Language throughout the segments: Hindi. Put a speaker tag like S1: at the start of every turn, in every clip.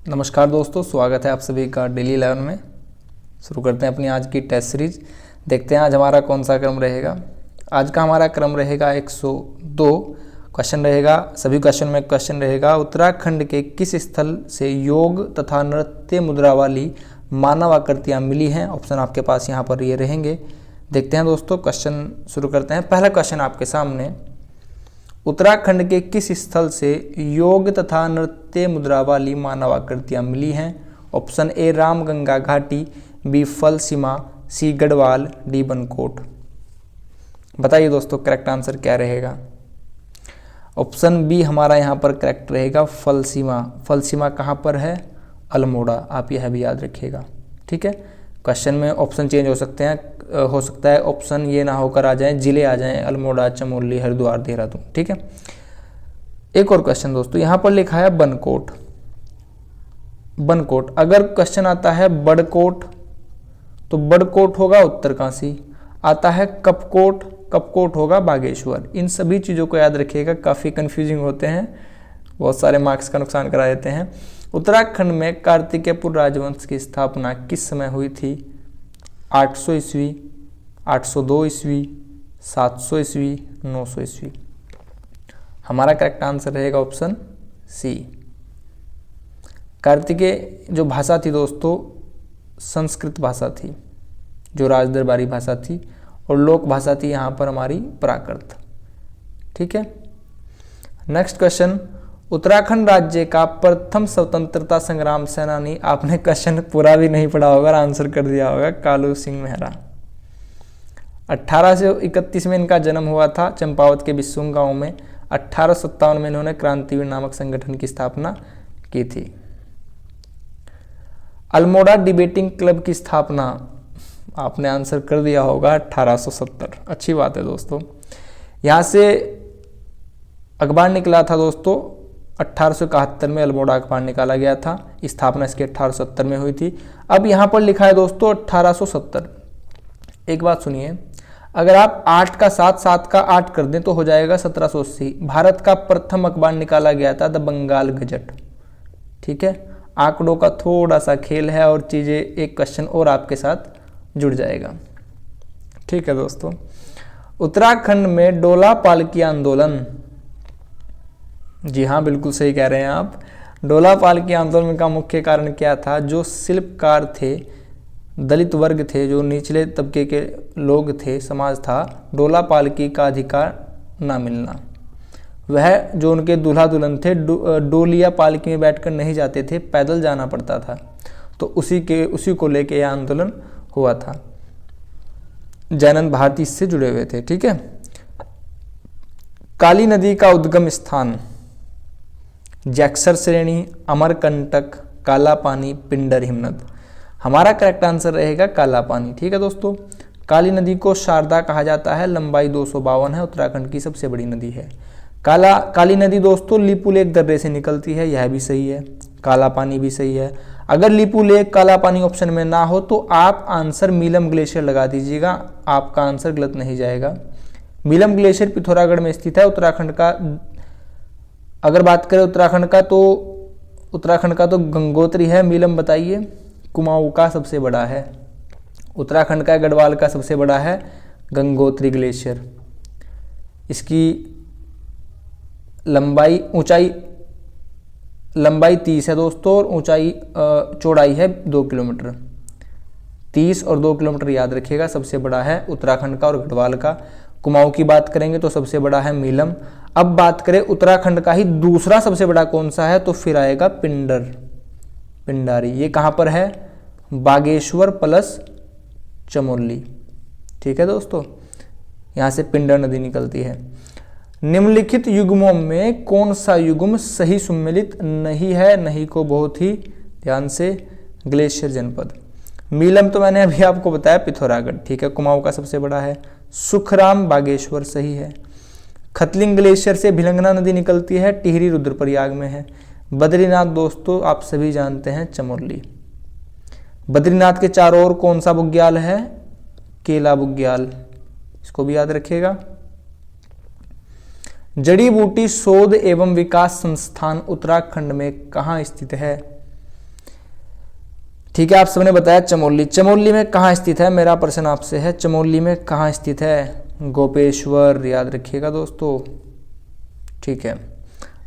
S1: नमस्कार दोस्तों, स्वागत है आप सभी का डेली 11 में। शुरू करते हैं अपनी आज की टेस्ट सीरीज। देखते हैं आज हमारा कौन सा क्रम रहेगा। आज का हमारा क्रम रहेगा 102 क्वेश्चन रहेगा। सभी क्वेश्चन में क्वेश्चन रहेगा, उत्तराखंड के किस स्थल से योग तथा नृत्य मुद्रा वाली मानव आकृतियाँ मिली हैं। ऑप्शन आपके पास यहाँ पर ये रहेंगे। देखते हैं दोस्तों, क्वेश्चन शुरू करते हैं। पहला क्वेश्चन आपके सामने, उत्तराखंड के किस स्थल से योग तथा नृत्य मुद्रा वाली मानव आकृतियाँ मिली हैं। ऑप्शन ए रामगंगा घाटी, बी फल सीमा, सी गढ़वाल, डी बनकोट। बताइए दोस्तों करेक्ट आंसर क्या रहेगा। ऑप्शन बी हमारा यहाँ पर करेक्ट रहेगा, फल सीमा। फल सीमा कहाँ पर है? अल्मोड़ा। आप यह भी याद रखिएगा, ठीक है। क्वेश्चन में ऑप्शन चेंज हो सकते हैं, हो सकता है ऑप्शन ये ना होकर आ जाए, जिले आ जाएं, अल्मोड़ा, चमोली, हरिद्वार, देहरादून, ठीक है। एक और क्वेश्चन दोस्तों, यहाँ पर लिखा है बनकोट। बनकोट, अगर क्वेश्चन आता है बड़कोट तो बड़कोट होगा उत्तरकाशी। आता है कपकोट, कपकोट होगा बागेश्वर। इन सभी चीज़ों को याद रखिएगा, काफ़ी कंफ्यूजिंग होते हैं, बहुत सारे मार्क्स का नुकसान करा देते हैं। उत्तराखंड में कार्तिकेयपुर राजवंश की स्थापना किस समय हुई थी? 800 ईस्वी, 802 ईस्वी, 700 ईस्वी, 900 ईस्वी। हमारा करेक्ट आंसर रहेगा ऑप्शन सी। कार्तिकेय जो भाषा थी दोस्तों, संस्कृत भाषा थी, जो राजदरबारी भाषा थी, और लोक भाषा थी यहाँ पर हमारी प्राकृत, ठीक है। नेक्स्ट क्वेश्चन, उत्तराखंड राज्य का प्रथम स्वतंत्रता संग्राम सेनानी, आपने क्वेश्चन पूरा भी नहीं पढ़ा होगा, आंसर कर दिया होगा, कालू सिंह मेहरा। 1831 में इनका जन्म हुआ था चंपावत के बिस्सुम गांव में। 1857 में इन्होंने क्रांतिवीर नामक संगठन की स्थापना की थी। अल्मोड़ा डिबेटिंग क्लब की स्थापना, आपने आंसर कर दिया होगा 1870। अच्छी बात है दोस्तों। यहाँ से अखबार निकला था दोस्तों 1871 में, अल्मोड़ा अखबार निकाला गया था। स्थापना इसकी 1870 में हुई थी। अब यहाँ पर लिखा है दोस्तों 1870। एक बात सुनिए, अगर आप 8 का 7, 7 का 8 कर दें तो हो जाएगा 1780। भारत का प्रथम अखबार निकाला गया था द बंगाल गजट, ठीक है। आंकड़ों का थोड़ा सा खेल है और चीज़ें, एक क्वेश्चन और आपके साथ जुड़ जाएगा, ठीक है दोस्तों। उत्तराखंड में डोला पालकी आंदोलन, जी हाँ बिल्कुल सही कह रहे हैं आप। डोला पालकी आंदोलन का मुख्य कारण क्या था? जो शिल्पकार थे, दलित वर्ग थे, जो निचले तबके के लोग थे, समाज था, डोला पालकी का अधिकार ना मिलना। वह जो उनके दूल्हा दुल्हन थे डोलिया पालकी में बैठकर नहीं जाते थे, पैदल जाना पड़ता था। तो उसी को लेके यह आंदोलन हुआ था। जैनन भारती इससे जुड़े हुए थे, ठीक है। काली नदी का उद्गम स्थान, जैक्सर श्रेणी, अमरकंटक, काला पानी, पिंडर हिमनद। हमारा करेक्ट आंसर रहेगा काला पानी, ठीक है दोस्तों। काली नदी को शारदा कहा जाता है, लंबाई 252 है, उत्तराखंड की सबसे बड़ी नदी है। काली नदी दोस्तों लिपू लेक दर्रे से निकलती है, यह भी सही है। काला पानी भी सही है। अगर लिपू लेक काला पानी ऑप्शन में ना हो तो आप आंसर मीलम ग्लेशियर लगा दीजिएगा, आपका आंसर गलत नहीं जाएगा। मीलम ग्लेशियर पिथौरागढ़ में स्थित है। उत्तराखंड का अगर बात करें उत्तराखंड का तो गंगोत्री है। मीलम बताइए, कुमाऊं का सबसे बड़ा है। उत्तराखंड का गढ़वाल का सबसे बड़ा है गंगोत्री ग्लेशियर। इसकी लंबाई 30 है दोस्तों, और चौड़ाई है 2 किलोमीटर। 30 और 2 किलोमीटर याद रखिएगा। सबसे बड़ा है उत्तराखंड का और गढ़वाल का। कुमाऊं की बात करेंगे तो सबसे बड़ा है मीलम। अब बात करें उत्तराखंड का ही दूसरा सबसे बड़ा कौन सा है, तो फिर आएगा पिंडारी। ये कहाँ पर है? बागेश्वर प्लस चमोली, ठीक है दोस्तों। यहाँ से पिंडर नदी निकलती है। निम्नलिखित युग्मों में कौन सा युग्म सही सुमेलित नहीं है? नहीं को बहुत ही ध्यान से, ग्लेशियर जनपद। मीलम तो मैंने अभी आपको बताया पिथौरागढ़, ठीक है, कुमाऊं का सबसे बड़ा है। सुखराम बागेश्वर सही है। खतलिंग ग्लेशियर से भिलंगना नदी निकलती है, टिहरी रुद्रप्रयाग में है। बद्रीनाथ दोस्तों आप सभी जानते हैं चमोली। बद्रीनाथ के चारों ओर कौन सा बुग्याल है? केला बुग्याल, इसको भी याद रखिएगा। जड़ी बूटी शोध एवं विकास संस्थान उत्तराखंड में कहाँ स्थित है? ठीक है, आप सबने बताया चमोली। चमोली में कहाँ स्थित है, मेरा प्रश्न आपसे है, चमोली में कहाँ स्थित है? गोपेश्वर, याद रखिएगा दोस्तों। ठीक है,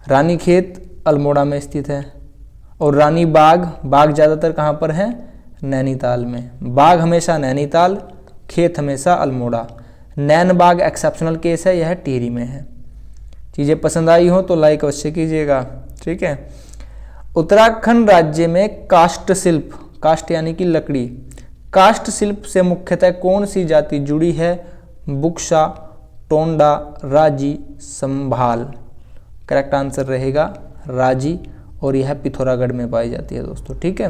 S1: रानीखेत अल्मोड़ा में स्थित है। और रानी बाग, बाग ज़्यादातर कहाँ पर है? नैनीताल में। बाग हमेशा नैनीताल, खेत हमेशा अल्मोड़ा। नैन बाग एक्सेप्शनल केस है, यह टिहरी में है। चीज़ें पसंद आई हो तो लाइक अवश्य कीजिएगा। ठीक है, उत्तराखंड राज्य में काष्ठ शिल्प, काष्ठ यानी कि लकड़ी, काष्ठ शिल्प से मुख्यतः कौन सी जाति जुड़ी है? बुक्सा, टोंडा, राजी, संभाल। करेक्ट आंसर रहेगा राजी, और यह पिथौरागढ़ में पाई जाती है दोस्तों। ठीक है,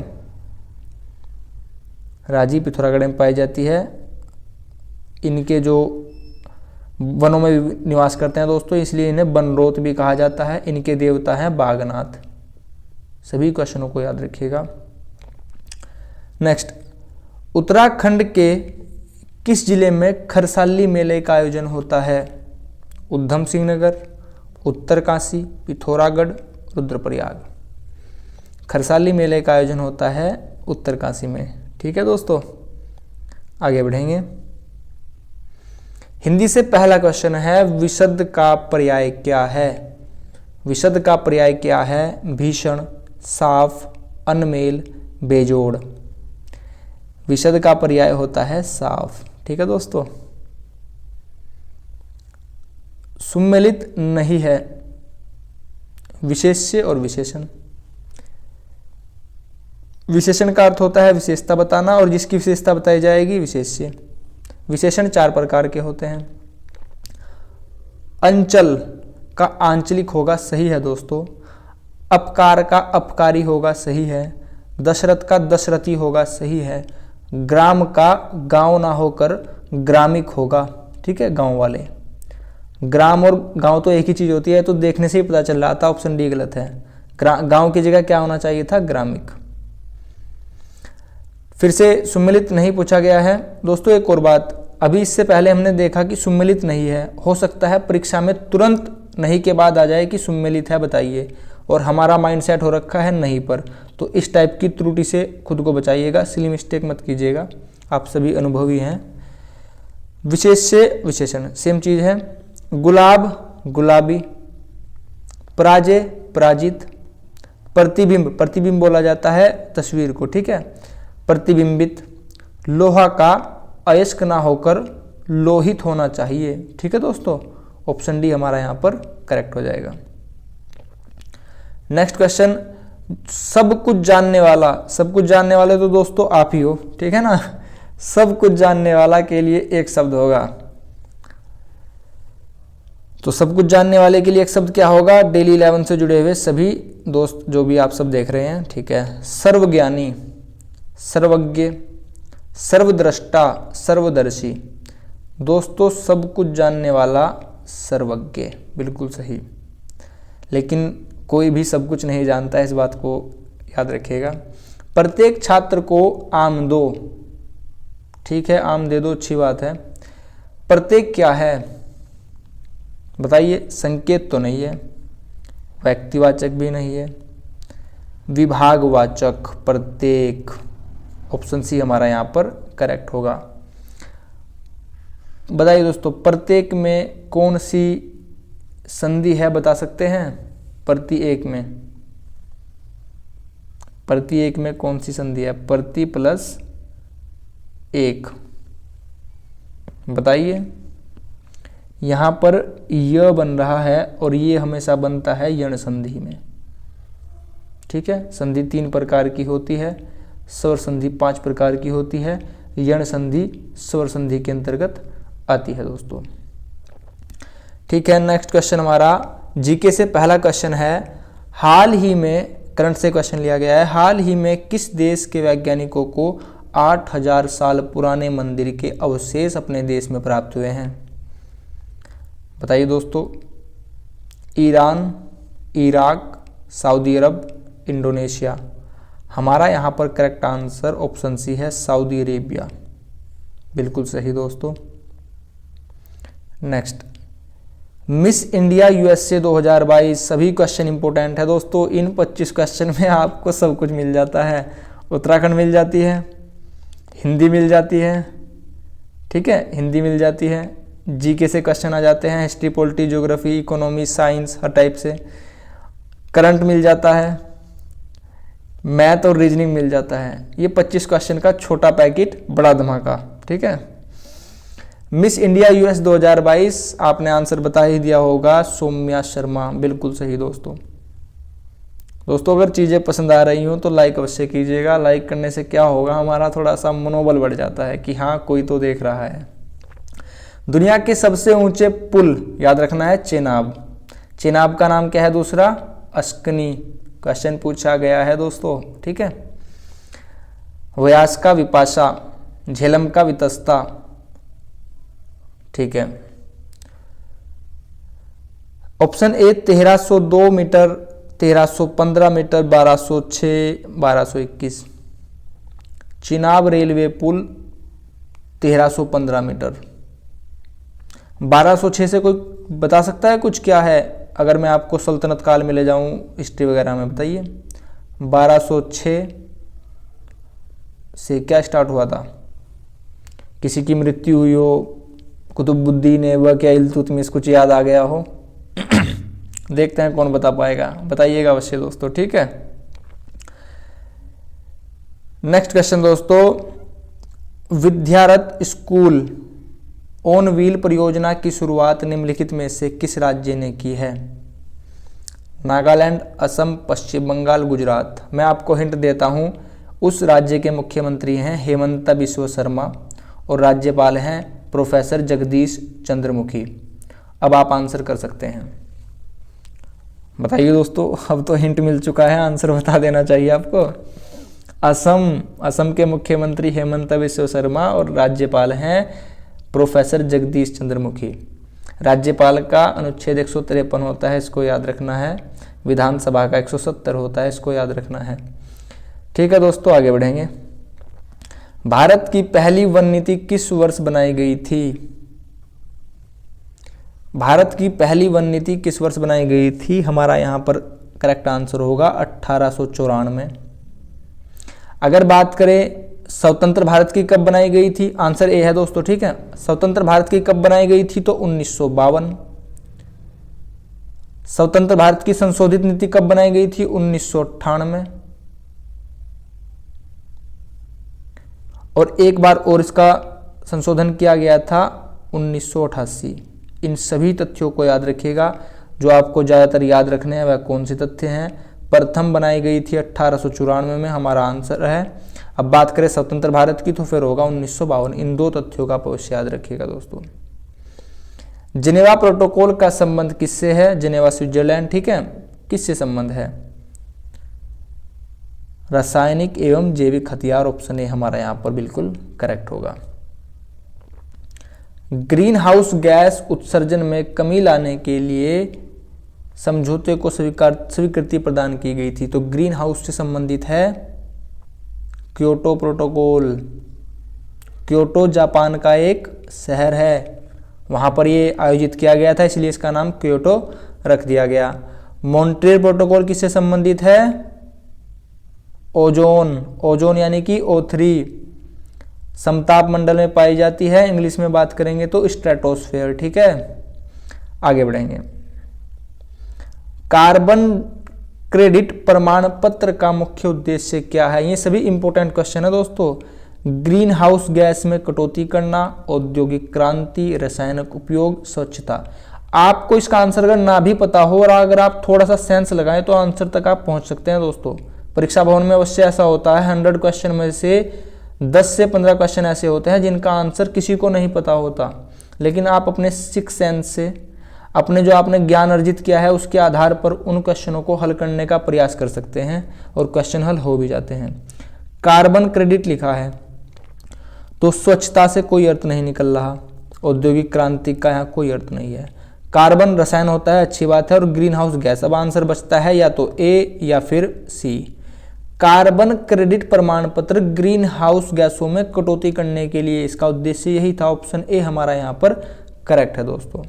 S1: राजी पिथौरागढ़ में पाई जाती है। इनके जो वनों में निवास करते हैं दोस्तों, इसलिए इन्हें बनरोत भी कहा जाता है। इनके देवता हैं बागनाथ। सभी क्वेश्चनों को याद रखिएगा। नेक्स्ट, उत्तराखंड के किस जिले में खरसाली मेले का आयोजन होता है? उधम सिंह नगर, उत्तरकाशी, पिथौरागढ़, रुद्रप्रयाग। खरसाली मेले का आयोजन होता है उत्तरकाशी में। ठीक है दोस्तों, आगे बढ़ेंगे। हिंदी से पहला क्वेश्चन है, विशद का पर्याय क्या है? विशद का पर्याय क्या है? भीषण, साफ, अनमेल, बेजोड़। विशद का पर्याय होता है साफ। ठीक है दोस्तों, सुम्मिलित नहीं है। विशेष्य और विशेषण, विशेषण का अर्थ होता है विशेषता बताना, और जिसकी विशेषता बताई जाएगी विशेष्य। विशेषण 4 प्रकार के होते हैं। अंचल का आंचलिक होगा, सही है दोस्तों। अपकार का अपकारी होगा, सही है। दशरथ का दशरथी होगा, सही है। ग्राम का गांव ना होकर ग्रामिक होगा। ठीक है, गांव वाले। ग्राम और गांव तो एक ही चीज होती है, तो देखने से ही पता चल रहा था, ऑप्शन डी गलत है। गांव की जगह क्या होना चाहिए था? ग्रामिक। फिर से सुम्मिलित नहीं पूछा गया है दोस्तों। एक और बात, अभी इससे पहले हमने देखा कि सुम्मिलित नहीं है, हो सकता है परीक्षा में तुरंत नहीं के बाद आ जाए कि सुम्मिलित है बताइए, और हमारा माइंड सेट हो रखा है नहीं पर। तो इस टाइप की त्रुटि से खुद को बचाइएगा, सिली मिस्टेक मत कीजिएगा, आप सभी अनुभवी हैं। विशेष्य विशेषण सेम चीज है। गुलाब गुलाबी, पराजय पराजित, प्रतिबिंब प्रतिबिंब बोला जाता है तस्वीर को। ठीक है, प्रतिबिंबित। लोहा का अयस्क ना होकर लोहित होना चाहिए। ठीक है दोस्तों, ऑप्शन डी हमारा यहाँ पर करेक्ट हो जाएगा। नेक्स्ट क्वेश्चन, सब कुछ जानने वाला। सब कुछ जानने वाले तो दोस्तों आप ही हो, ठीक है ना। सब कुछ जानने वाला के लिए एक शब्द होगा, तो सब कुछ जानने वाले के लिए एक शब्द क्या होगा? डेली 11 से जुड़े हुए सभी दोस्त जो भी आप सब देख रहे हैं, ठीक है। सर्वज्ञानी, सर्वज्ञ, सर्वद्रष्टा, सर्वदर्शी। दोस्तों सब कुछ जानने वाला सर्वज्ञ, बिल्कुल सही। लेकिन कोई भी सब कुछ नहीं जानता है, इस बात को याद रखिएगा। प्रत्येक छात्र को आम दो, ठीक है, आम दे दो, अच्छी बात है। प्रत्येक क्या है बताइए? संकेत तो नहीं है, व्यक्तिवाचक भी नहीं है, विभागवाचक। प्रत्येक, ऑप्शन सी हमारा यहाँ पर करेक्ट होगा। बताइए दोस्तों, प्रत्येक में कौन सी संधि है बता सकते हैं? प्रति एक में, प्रति एक में कौन सी संधि है? प्रति प्लस एक, बताइए। यहां पर य बन रहा है और ये हमेशा बनता है यण संधि में, ठीक है। संधि 3 प्रकार की होती है, स्वर संधि 5 प्रकार की होती है, यण संधि स्वर संधि के अंतर्गत आती है दोस्तों, ठीक है। नेक्स्ट क्वेश्चन हमारा जीके से पहला क्वेश्चन है, हाल ही में, करंट से क्वेश्चन लिया गया है, हाल ही में किस देश के वैज्ञानिकों को 8000 साल पुराने मंदिर के अवशेष अपने देश में प्राप्त हुए हैं? बताइए दोस्तों। ईरान, इराक, सऊदी अरब, इंडोनेशिया। हमारा यहाँ पर करेक्ट आंसर ऑप्शन सी है, सऊदी अरेबिया, बिल्कुल सही दोस्तों। नेक्स्ट, मिस इंडिया यूएसए 2022, सभी क्वेश्चन इंपॉर्टेंट है दोस्तों। इन 25 क्वेश्चन में आपको सब कुछ मिल जाता है उत्तराखंड मिल जाती है, हिंदी मिल जाती है, ठीक है, हिंदी मिल जाती है, जीके से क्वेश्चन आ जाते हैं, history, polity, geography, economy, science, हर टाइप से, करंट मिल जाता है, मैथ और रीजनिंग मिल जाता है। ये 25 क्वेश्चन का छोटा पैकेट, बड़ा धमाका, ठीक है। मिस इंडिया यूएस 2022 आपने आंसर बता ही दिया होगा, सौम्या शर्मा, बिल्कुल सही दोस्तों। दोस्तों अगर चीज़ें पसंद आ रही हो तो लाइक अवश्य कीजिएगा। लाइक करने से क्या होगा, हमारा थोड़ा सा मनोबल बढ़ जाता है कि हाँ कोई तो देख रहा है। दुनिया के सबसे ऊंचे पुल याद रखना है, चेनाब। चेनाब का नाम क्या है दूसरा, अस्कनी। क्वेश्चन पूछा गया है दोस्तों, ठीक है। व्यास का विपाशा, झेलम का वितस्ता, ठीक है। Option A 1302 metre, 1315 metre, 1206, 1221। Chenab railway पुल 1315 मीटर। 1206 से कोई बता सकता है कुछ क्या है? अगर मैं आपको सल्तनत काल में ले जाऊं, हिस्ट्री वगैरह में, बताइए 1206 से क्या स्टार्ट हुआ था? किसी की मृत्यु हुई हो, कुतुबुद्दीन ऐबक या इल्तुतमिश, कुछ याद आ गया हो? देखते हैं कौन बता पाएगा, बताइएगा अवश्य दोस्तों, ठीक है। नेक्स्ट क्वेश्चन दोस्तों, विद्यारत स्कूल ऑन व्हील परियोजना की शुरुआत निम्नलिखित में से किस राज्य ने की है? नागालैंड, असम, पश्चिम बंगाल, गुजरात। मैं आपको हिंट देता हूं, उस राज्य के मुख्यमंत्री हैं हेमंत बिस्वा शर्मा और राज्यपाल हैं प्रोफेसर जगदीश चंद्र मुखी। अब आप आंसर कर सकते हैं, बताइए दोस्तों। अब तो हिंट मिल चुका है, आंसर बता देना चाहिए आपको। असम के मुख्यमंत्री हेमंत बिस्वा शर्मा और राज्यपाल हैं प्रोफेसर जगदीश चंद्र मुखी। राज्यपाल का अनुच्छेद 153 होता है, इसको याद रखना है। विधानसभा का 170 होता है, इसको याद रखना है, ठीक है दोस्तों। आगे बढ़ेंगे। भारत की पहली वन नीति किस वर्ष बनाई गई थी? भारत की पहली वन नीति किस वर्ष बनाई गई थी? हमारा यहां पर करेक्ट आंसर होगा 1894। अगर बात करें स्वतंत्र भारत की कब बनाई गई थी, आंसर ए है दोस्तों, ठीक है। स्वतंत्र भारत की कब बनाई गई थी? तो 1952। स्वतंत्र भारत की संशोधित नीति कब बनाई गई थी? 1998। और एक बार और इसका संशोधन किया गया था 1988। इन सभी तथ्यों को याद रखिएगा। जो आपको ज्यादातर याद रखने हैं वह कौन से तथ्य हैं? प्रथम बनाई गई थी 1894 में, हमारा आंसर है। अब बात करें स्वतंत्र भारत की तो फिर होगा 1952। इन दो तथ्यों का अवश्य याद रखिएगा दोस्तों। जिनेवा प्रोटोकॉल का संबंध किससे है? जिनेवा स्विट्जरलैंड, ठीक है। किससे संबंध है? रासायनिक एवं जैविक हथियार, ऑप्शन ए हमारा यहां पर बिल्कुल करेक्ट होगा। ग्रीन हाउस गैस उत्सर्जन में कमी लाने के लिए समझौते को स्वीकृति प्रदान की गई थी। तो ग्रीन हाउस से संबंधित है क्योटो प्रोटोकॉल। क्योटो जापान का एक शहर है, वहां पर ये आयोजित किया गया था, इसलिए इसका नाम क्योटो रख दिया गया। मॉन्ट्रियल प्रोटोकॉल किससे संबंधित है? ओजोन। ओजोन यानी कि O3 समताप मंडल में पाई जाती है, इंग्लिश में बात करेंगे तो स्ट्रेटोस्फेयर, ठीक है। आगे बढ़ेंगे। कार्बन क्रेडिट प्रमाण पत्र का मुख्य उद्देश्य क्या है? ये सभी इंपॉर्टेंट क्वेश्चन है दोस्तों। ग्रीन हाउस गैस में कटौती करना, औद्योगिक क्रांति, रासायनिक उपयोग, स्वच्छता। आपको इसका आंसर अगर ना भी पता हो और अगर आप थोड़ा सा सेंस लगाएं तो आंसर तक आप पहुंच सकते हैं दोस्तों। परीक्षा भवन में अवश्य ऐसा होता है, 100 क्वेश्चन में से 10 से 15 क्वेश्चन ऐसे होते हैं जिनका आंसर किसी को नहीं पता होता, लेकिन आप अपने सिक्स सेंस से, अपने जो आपने ज्ञान अर्जित किया है उसके आधार पर उन क्वेश्चनों को हल करने का प्रयास कर सकते हैं और क्वेश्चन हल हो भी जाते हैं। कार्बन क्रेडिट लिखा है तो स्वच्छता से कोई अर्थ नहीं निकल रहा, औद्योगिक क्रांति का यहाँ कोई अर्थ नहीं है। कार्बन रसायन होता है, अच्छी बात है, और ग्रीन हाउस गैस। अब आंसर बचता है या तो ए या फिर सी। कार्बन क्रेडिट प्रमाण पत्र ग्रीन हाउस गैसों में कटौती करने के लिए इसका उद्देश्य यही था। ऑप्शन ए हमारा यहाँ पर करेक्ट है दोस्तों।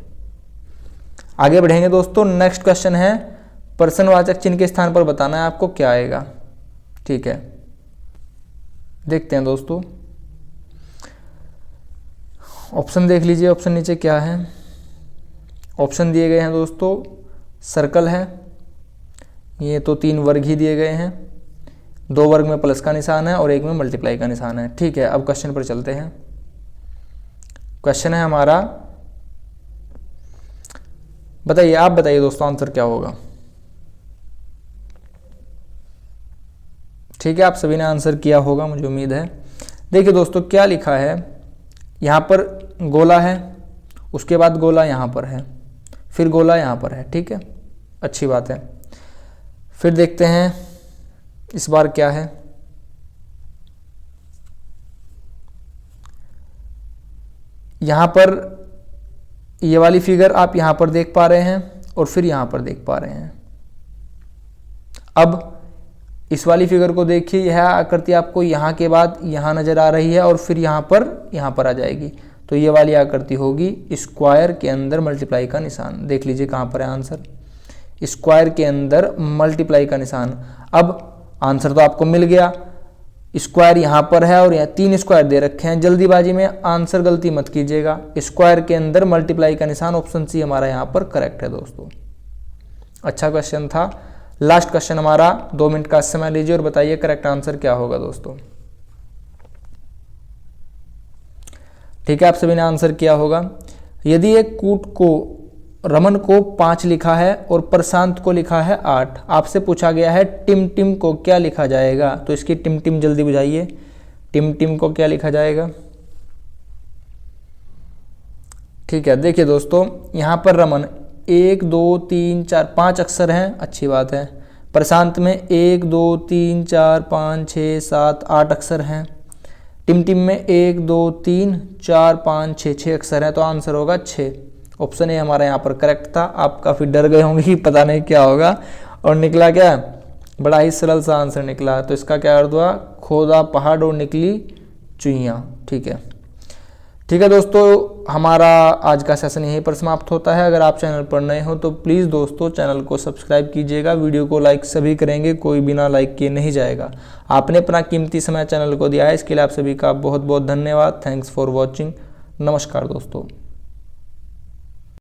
S1: आगे बढ़ेंगे दोस्तों। नेक्स्ट क्वेश्चन है, प्रश्नवाचक चिन्ह के स्थान पर बताना है आपको क्या आएगा, ठीक है। देखते हैं दोस्तों, ऑप्शन देख लीजिए। ऑप्शन नीचे क्या है, ऑप्शन दिए गए हैं दोस्तों, सर्कल है, ये तो 3 वर्ग ही दिए गए हैं, 2 वर्ग में प्लस का निशान है और 1 में मल्टीप्लाई का निशान है। ठीक है, अब क्वेश्चन पर चलते हैं। क्वेश्चन है हमारा, बताइए, आप बताइए दोस्तों आंसर क्या होगा। ठीक है, आप सभी ने आंसर किया होगा मुझे उम्मीद है। देखिए दोस्तों क्या लिखा है, यहाँ पर गोला है, उसके बाद गोला यहाँ पर है, फिर गोला यहाँ पर है। ठीक है, अच्छी बात है। फिर देखते हैं इस बार क्या है। यहाँ पर ये वाली फिगर आप यहाँ पर देख पा रहे हैं और फिर यहाँ पर देख पा रहे हैं। अब इस वाली फिगर को देखिए, यह आकृति आपको यहाँ के बाद यहाँ नजर आ रही है और फिर यहाँ पर आ जाएगी। तो ये वाली आकृति होगी स्क्वायर के अंदर मल्टीप्लाई का निशान। देख लीजिए कहाँ पर है आंसर, स्क्वायर के अंदर मल्टीप्लाई का निशान। अब आंसर तो आपको मिल गया, स्क्वायर यहाँ पर है और यहाँ 3 स्क्वायर दे रखे हैं। जल्दीबाजी में आंसर गलती मत कीजिएगा, स्क्वायर के अंदर मल्टीप्लाई का निशान, ऑप्शन सी हमारा यहाँ पर करेक्ट है दोस्तों। अच्छा क्वेश्चन था। लास्ट क्वेश्चन हमारा, 2 मिनट का समय लीजिए और बताइए करेक्ट आंसर क्या होगा दोस्तों। ठीक है, आप सभी ने आंसर किया होगा। यदि एक कूट को, रमन को 5 लिखा है और प्रशांत को लिखा है 8, आपसे पूछा गया है टिम टिम को क्या लिखा जाएगा। तो इसकी टिम टिम जल्दी बुझाइए, टिम टिम को क्या लिखा जाएगा। ठीक है, देखिए दोस्तों यहाँ पर रमन 1 2 3 4 5 अक्षर हैं, अच्छी बात है। प्रशांत में 1 2 3 4 5 6 7 8 अक्षर हैं। टिम टिम में 1 2 3 4 5 6 अक्षर हैं, तो आंसर होगा 6। ऑप्शन ए हमारा यहाँ पर करेक्ट था। आप काफ़ी डर गए होंगे कि पता नहीं क्या होगा, और निकला क्या, बड़ा ही सरल सा आंसर निकला। तो इसका क्या अर्थ हुआ, खोदा पहाड़ और निकली चुईयाँ। ठीक है, ठीक है दोस्तों, हमारा आज का सेशन यहीं पर समाप्त होता है। अगर आप चैनल पर नए हो तो प्लीज़ दोस्तों चैनल को सब्सक्राइब कीजिएगा। वीडियो को लाइक सभी करेंगे, कोई बिना लाइक किए नहीं जाएगा। आपने अपना कीमती समय चैनल को दिया है, इसके लिए आप सभी का बहुत बहुत धन्यवाद। Thanks for watching. नमस्कार दोस्तों।